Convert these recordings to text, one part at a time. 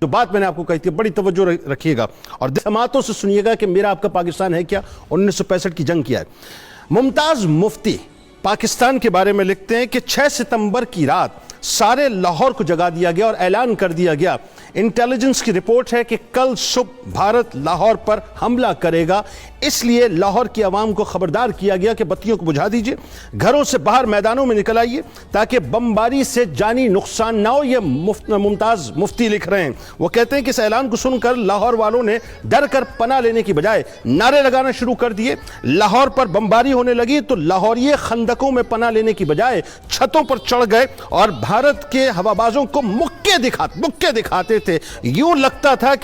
जो बात मैंने आपको कही थी, बड़ी तवज्जो रखिएगा और समातों से सुनिएगा कि मेरा आपका पाकिस्तान है क्या, 1965 की जंग क्या है। मुमताज मुफ्ती पाकिस्तान के बारे में लिखते हैं कि 6 सितंबर की रात सारे लाहौर को जगा दिया गया और ऐलान कर दिया गया, इंटेलिजेंस की रिपोर्ट है कि कल सुबह भारत लाहौर पर हमला करेगा, इसलिए लाहौर की आवाम को खबरदार किया गया कि बत्तियों को बुझा दीजिए, घरों से बाहर मैदानों में निकल आइए ताकि बमबारी से जानी नुकसान ना हो। ये मुमताज मुफ्ती लिख रहे हैं। वो कहते हैं कि इस ऐलान को सुनकर लाहौर वालों ने डर कर पनाह लेने की बजाय नारे लगाना शुरू कर दिए। लाहौर पर बमबारी होने लगी तो लाहौरिये खंदकों में पनाह लेने की बजाय छतों पर चढ़ गए और भारत के हवाबाजों को मुक्के दिखाते थे। यूं लगता था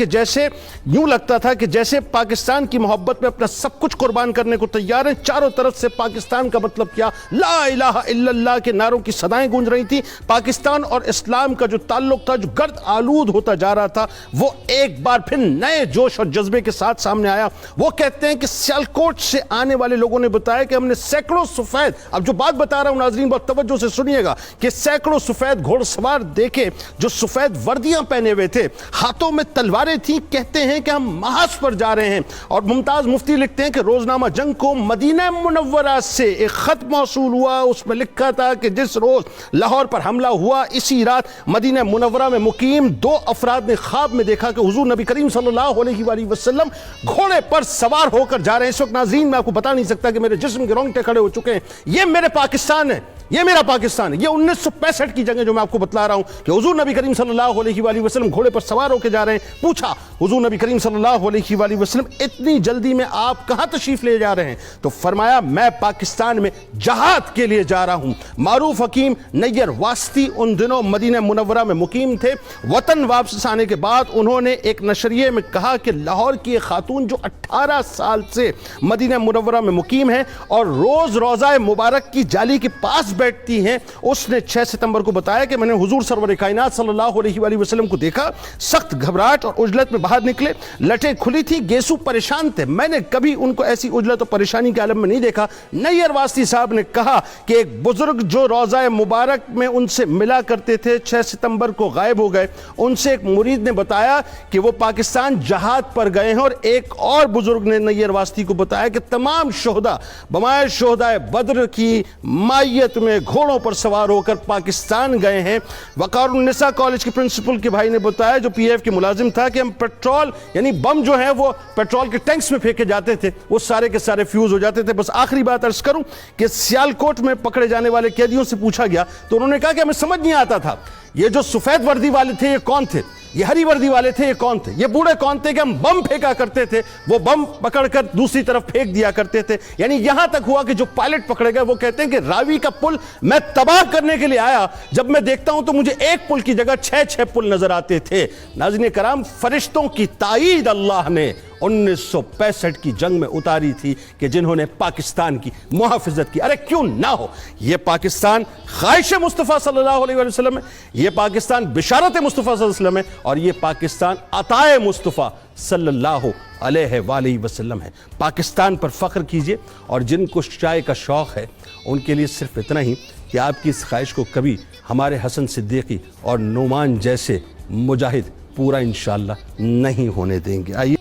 कि जैसे पाकिस्तान की मोहब्बत में अपना सब कुछ कुर्बान करने को तैयार हैं। चारों तरफ से पाकिस्तान का मतलब क्या, ला इलाहा इल्लल्लाह के नारों की सदाएं गूंज रही थी। पाकिस्तान और इस्लाम का जो ताल्लुक था, जो गर्द आलूद होता जा रहा था, वो एक बार फिर नए जोश और जज्बे के साथ सामने आया। वो कहते हैं कि सियालकोट से आने वाले लोगों ने बताया कि हमने सैकड़ों सफेद, अब जो बात बता रहा हूं नाजरीन बहुत तवज्जो से सुनिएगा, कि सैकड़ों सफेद घोड़सवार देखे जो सफेद वर्दियां पहने हुए थे, हाथों में तलवारें थी। कहते हैं कि हम महाज पर जा रहे हैं। और मुमताज मुफ्ती लिखते हैं कि रोजनामा जंग को मदीना मुनव्वरा से एक खत मौसूल हुआ। उसमें लिखा था कि जिस रोज लाहौर पर हमला हुआ, इसी रात मदीना मुनव्वरा में मुकीम 2 अफराद ने ख्वाब में देखा कि हुजूर नबी करीम सल्लल्लाहु अलैहि वसल्लम घोड़े पर सवार होकर जा रहे हैं। इस वक्त नाज़रीन मैं आपको बता नहीं सकता कि मेरे जिस्म के रोंगटे खड़े हो चुके हैं। ये मेरे पाकिस्तान है, ये मेरा पाकिस्तान है। ये 1965 की जंग है जो मैं आपको बतला रहा हूं कि हुजूर नबी करीम सल्लल्लाहु अलैहि वसल्लम घोड़े पर सवार होकर जा रहे हैं। पूछा हुजूर नबी करीम सल्लल्लाहु अलैहि वसल्लम इतनी जल्दी में आप कहां तशरीफ ले जा रहे हैं? तो फरमाया मैं पाकिस्तान में जहाद के लिए जा रहा हूं। मारूफ हकीम नैयर वास्ती उन दिनों मदीना मुनव्वरा में मुकीम थे। वतन वापस आने के बाद उन्होंने एक नशरिये में कहा कि लाहौर की एक खातून जो 18 साल से मदीना मुनव्वरा में मुकीम है और रोज रोज़ा मुबारक की जाली के पास बैठती हैं, उसने 6 सितंबर को बताया कि मैंने हुजूर सरवर कायनात सल्लल्लाहु अलैहि वसल्लम को देखा। सख्त घबराहट और उजलत में बाहर निकले, लटें खुली थी, गेसू परेशान थे। मैंने कभी उनको ऐसी उजलत और परेशानी के आलम में नहीं देखा। नैयर वास्ती साहब ने कहा कि एक बुजुर्ग जो रोज़ा मुबारक में उनसे मिला करते थे 6 सितंबर को गायब हो गए। उनसे एक मुरीद ने बताया कि वो पाकिस्तान जहाद पर गए हैं। और एक और बुजुर्ग ने नैयर वास्ती को बताया कि तमाम शोहदा बमाए शोहदा बद्र की मायत में घोड़ों पर सवार होकर पाकिस्तान गए हैं। वक़ारुन्निसा कॉलेज के प्रिंसिपल के भाई ने बताया जो पीएफ के मुलाजिम था कि हम पेट्रोल यानी बम जो है वो पेट्रोल के टैंक्स में फेंके जाते थे, वो सारे के सारे फ्यूज हो जाते थे। बस आखिरी बात अर्ज करूं कि सियालकोट में पकड़े जाने वाले कैदियों से पूछा गया तो उन्होंने कहा कि हमें समझ नहीं आता था ये जो सफेद वर्दी वाले थे ये कौन थे, ये हरी वर्दी वाले थे ये कौन थे, ये बूढ़े कौन थे कि हम बम फेंका करते थे, वो बम पकड़कर दूसरी तरफ फेंक दिया करते थे। यानी यहां तक हुआ कि जो पायलट पकड़े गए वो कहते हैं कि रावी का पुल मैं तबाह करने के लिए आया, जब मैं देखता हूं तो मुझे एक पुल की जगह 6 पुल नजर आते थे। नाज़रीन कराम, फरिश्तों की ताईद अल्लाह ने 1965 की जंग में उतारी थी कि जिन्होंने पाकिस्तान की मुहाफिजत की। अरे क्यों ना हो, यह पाकिस्तान ख्वाहिश मुस्तफ़ा सल्लल्लाहु अलैहि वसल्लम है, यह पाकिस्तान बिशारत मुस्तफ़ा सल्लल्लाहु अलैहि वसल्लम है और यह पाकिस्तान अताए मुस्तफ़ा सल्लल्लाहु अलैहि वसल्लम है। पाकिस्तान पर फ़ख्र कीजिए और जिनको चाय का शौक़ है उनके लिए सिर्फ इतना ही कि आपकी इस ख्वाहिश को कभी हमारे हसन सिद्दीकी और नुमान जैसे मुजाहिद पूरा इंशाअल्लाह नहीं होने देंगे। आइए